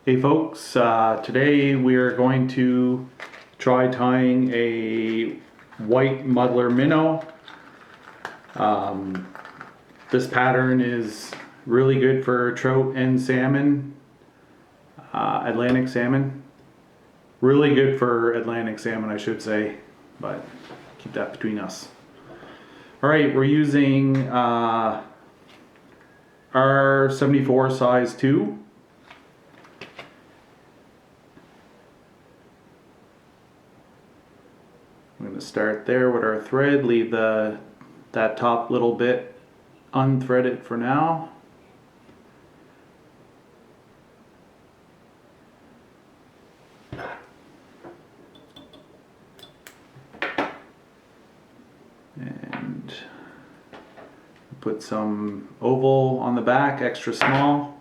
Hey folks, today we are going to try tying a White Muddler Minnow. This pattern is really good for trout and salmon, Atlantic salmon. Really good for Atlantic salmon, I should say, but keep that between us. Alright, we're using R74 size 2. I'm going to start there with our thread, leave that top little bit unthreaded for now. And put some oval on the back, extra small.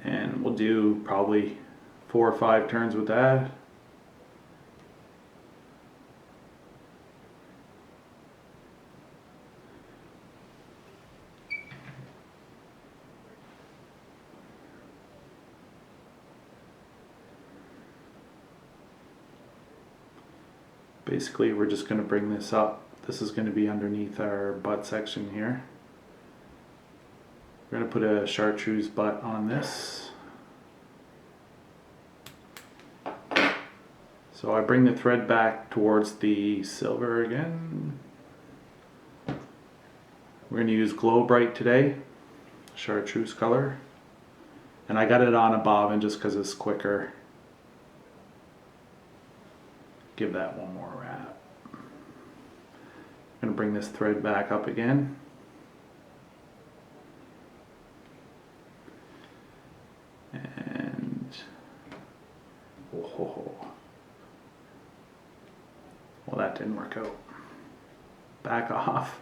And we'll do probably 4 or 5 turns with that. Basically, we're just going to bring this up. This is going to be underneath our butt section here. We're going to put a chartreuse butt on this. So I bring the thread back towards the silver again. We're going to use Glow Bright today, chartreuse color. And I got it on a bobbin just because it's quicker. Give that one more wrap. I'm going to bring this thread back up again. And oh, well, that didn't work out. Back off.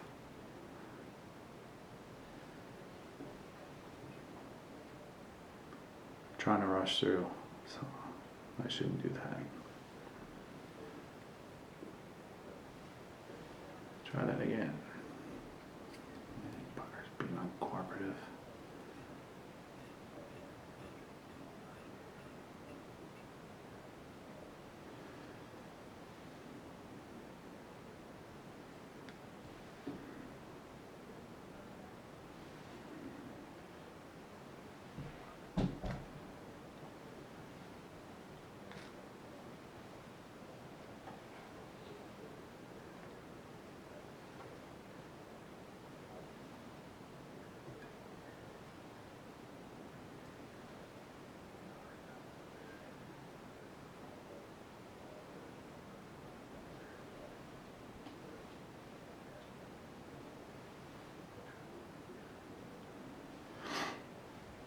I'm trying to rush through, so I shouldn't do that. Try that again. Bugger's being uncooperative.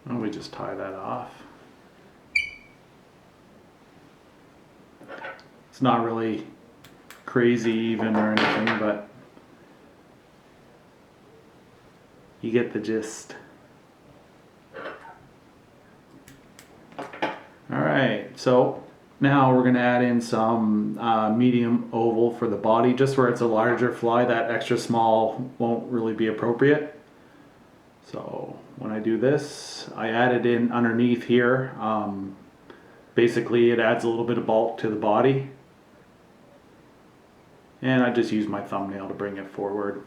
And we just tie that off. It's not really crazy even or anything, but you get the gist. Alright, so now we're going to add in some medium oval for the body, just where it's a larger fly. That extra small won't really be appropriate. So when I do this, I add it in underneath here. Basically it adds a little bit of bulk to the body. And I just use my thumbnail to bring it forward.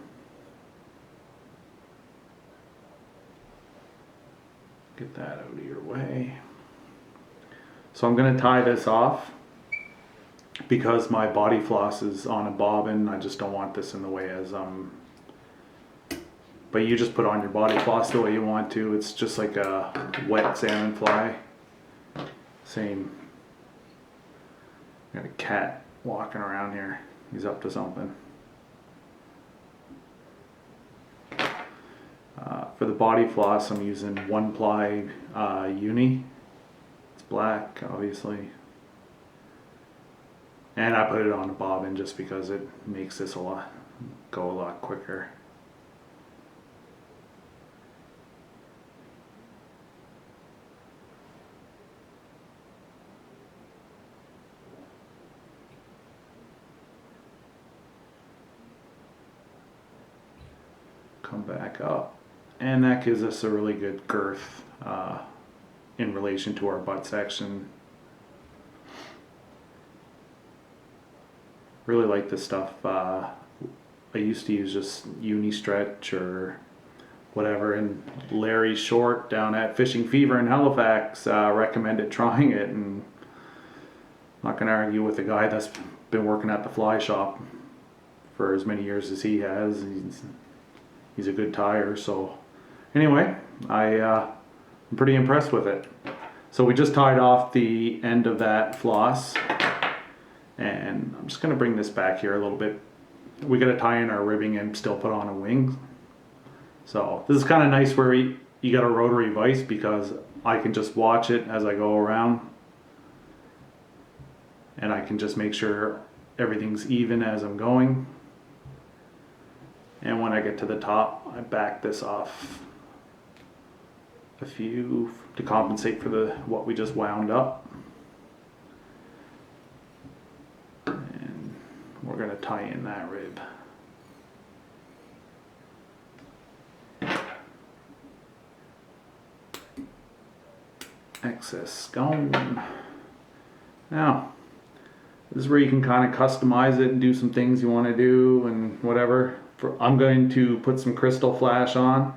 Get that out of your way. So I'm going to tie this off because my body floss is on a bobbin. I just don't want this in the way as but you just put on your body floss the way you want to. It's just like a wet salmon fly. Same. Got a cat walking around here. He's up to something. For the body floss, I'm using 1-ply uni. It's black, obviously. And I put it on a bobbin just because it makes this go a lot quicker. come back up, and that gives us a really good girth in relation to our butt section. Really like this stuff. I used to use just uni stretch or whatever, and Larry Short down at Fishing Fever in Halifax recommended trying it, and I'm not going to argue with a guy that's been working at the fly shop for as many years as he has. He's a good tire. So anyway, I'm pretty impressed with it. So we just tied off the end of that floss, and I'm just going to bring this back here a little bit. We got to tie in our ribbing and still put on a wing. So this is kind of nice where you got a rotary vise, because I can just watch it as I go around, and I can just make sure everything's even as I'm going. And when I get to the top, I back this off a few to compensate for what we just wound up. And we're going to tie in that rib. Excess gone. Now, this is where you can kind of customize it and do some things you want to do and whatever. I'm going to put some crystal flash on.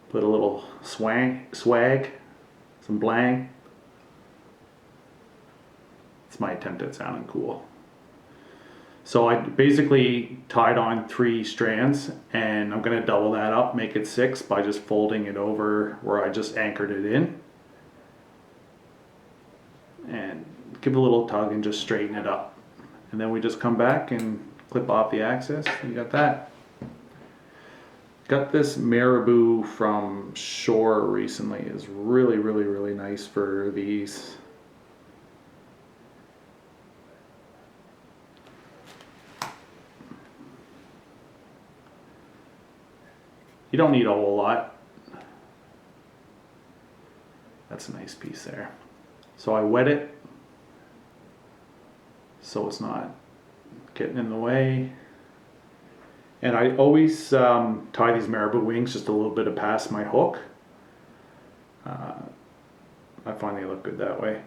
Put a little swag, some blang. It's my attempt at sounding cool. So I basically tied on 3 strands, and I'm going to double that up, make it 6 by just folding it over where I just anchored it in. And give it a little tug and just straighten it up. And then we just come back and clip off the axis. You got that. Got this marabou from shore recently. Is really, really, really nice for these. You don't need a whole lot. That's a nice piece there. So I wet it so it's not getting in the way. And I always tie these marabou wings just a little bit past my hook. I find they look good that way.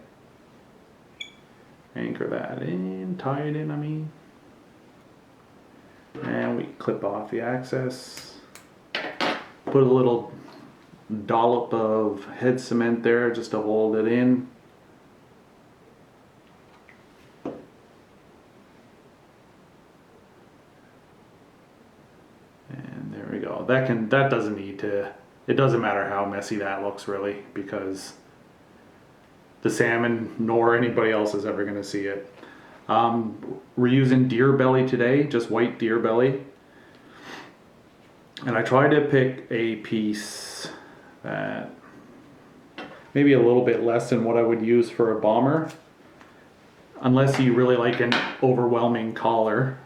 Anchor that in, tie it in, I mean. And we clip off the axis. Put a little dollop of head cement there just to hold it in. And there we go. That doesn't need to, it doesn't matter how messy that looks really, because the salmon nor anybody else is ever going to see it. We're using deer belly today, just white deer belly. And I tried to pick a piece that maybe a little bit less than what I would use for a bomber, unless you really like an overwhelming collar.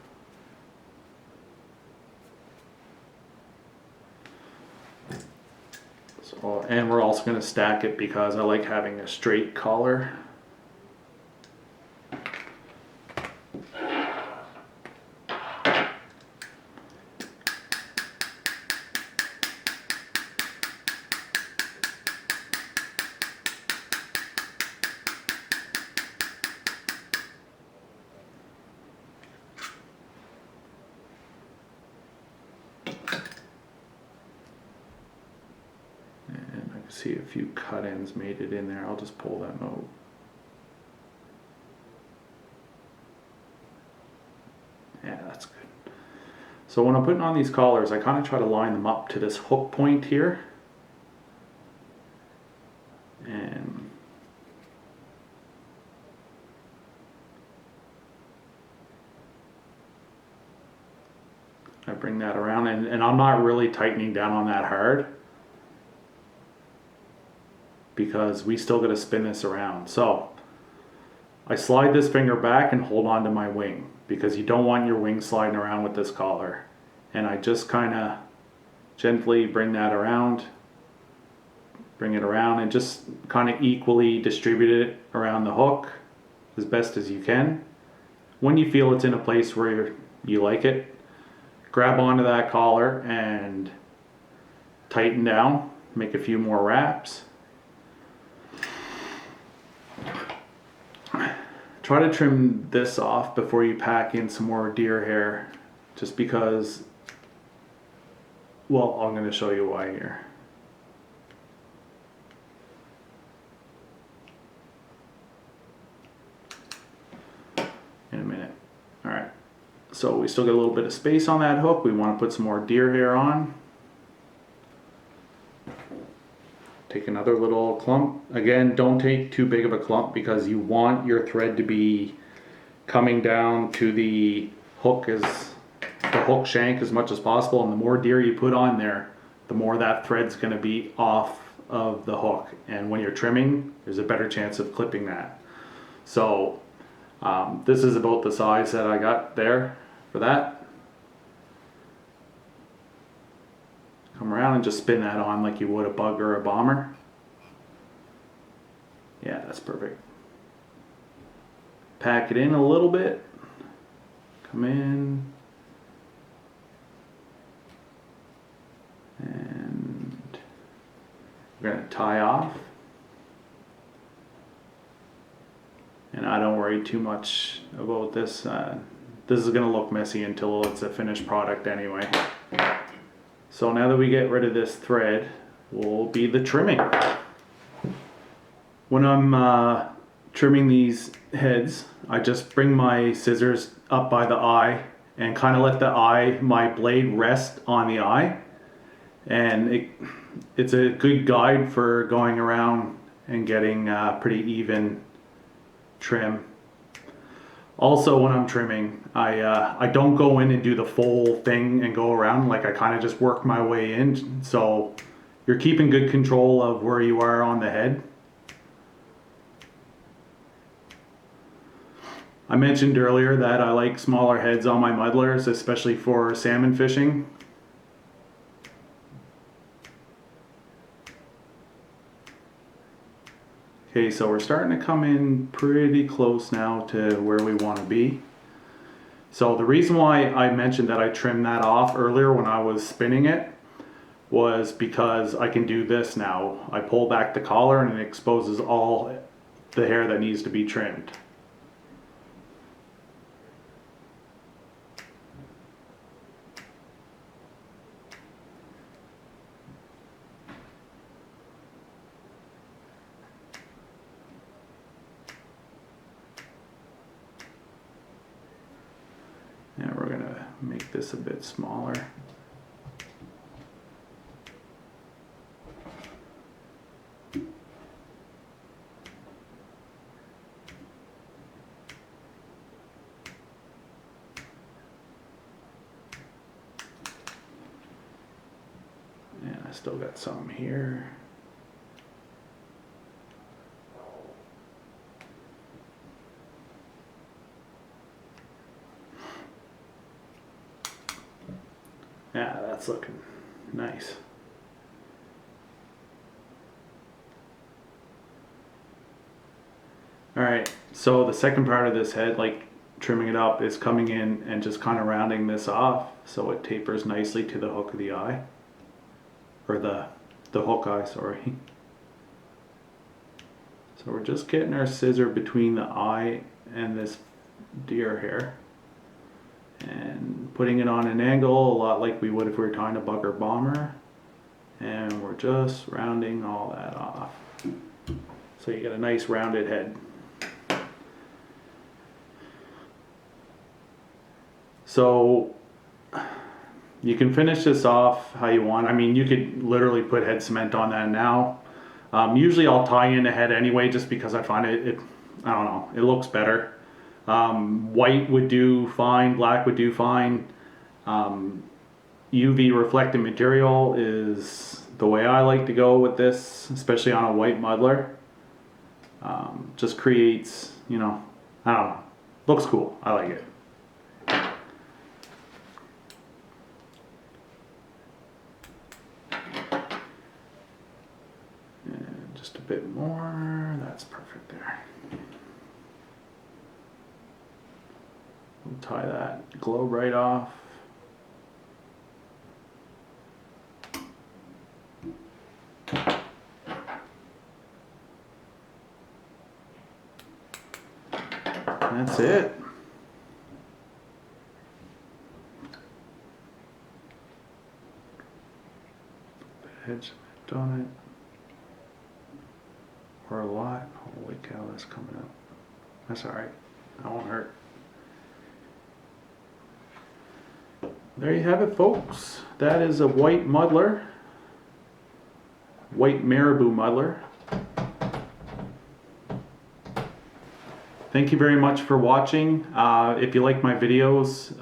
So, and we're also going to stack it because I like having a straight collar. See a few cut-ins made it in there. I'll just pull them out. Yeah, that's good. So when I'm putting on these collars, I kind of try to line them up to this hook point here. And I bring that around, and I'm not really tightening down on that hard, because we still got to spin this around. So I slide this finger back and hold on to my wing, because you don't want your wing sliding around with this collar. And I just kind of gently bring that around, bring it around, and just kind of equally distribute it around the hook as best as you can. When you feel it's in a place where you like it, grab onto that collar and tighten down, make a few more wraps. Try to trim this off before you pack in some more deer hair, just because, well, I'm going to show you why here. In a minute. All right, so we still got a little bit of space on that hook. We want to put some more deer hair on. Take another little clump. Again, don't take too big of a clump because you want your thread to be coming down to the hook shank as much as possible, and the more deer you put on there, the more that thread's going to be off of the hook, and when you're trimming, there's a better chance of clipping that. So this is about the size that I got there for that. Come around and just spin that on like you would a bug or a bomber. Yeah, that's perfect. Pack it in a little bit. Come in. And we're going to tie off. And I don't worry too much about this. This is going to look messy until it's a finished product anyway. So now that we get rid of this thread, will be the trimming. When I'm trimming these heads, I just bring my scissors up by the eye and kind of let my blade rest on the eye. And it's a good guide for going around and getting pretty even trim. Also, when I'm trimming, I don't go in and do the full thing and go around. Like, I kind of just work my way in, so you're keeping good control of where you are on the head. I mentioned earlier that I like smaller heads on my muddlers, especially for salmon fishing. Okay, so we're starting to come in pretty close now to where we want to be. So the reason why I mentioned that I trimmed that off earlier when I was spinning it was because I can do this now. I pull back the collar and it exposes all the hair that needs to be trimmed. Now we're going to make this a bit smaller. And I still got some here. Yeah, that's looking nice. Alright, so the second part of this head, like trimming it up, is coming in and just kind of rounding this off so it tapers nicely to the hook of the eye. Or the hook eye, sorry. So we're just getting our scissor between the eye and this deer hair. And putting it on an angle, a lot like we would if we were tying a bug or bomber. And we're just rounding all that off. So you get a nice rounded head. So you can finish this off how you want. I mean, you could literally put head cement on that now. Usually I'll tie in a head anyway just because I find it I don't know, it looks better. White would do fine, black would do fine. UV reflecting material is the way I like to go with this, especially on a white muddler. Just creates, you know, I don't know, looks cool. I like it. And just a bit more, that's perfect there. We'll tie that globe right off. that's it. Edge on it. Or a lot. Holy cow, that's coming up. That's alright. That won't hurt. There you have it, folks. That is a white muddler. White marabou muddler. Thank you very much for watching. If you like my videos,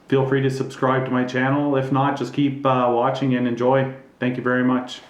feel free to subscribe to my channel. If not, just keep watching and enjoy. Thank you very much.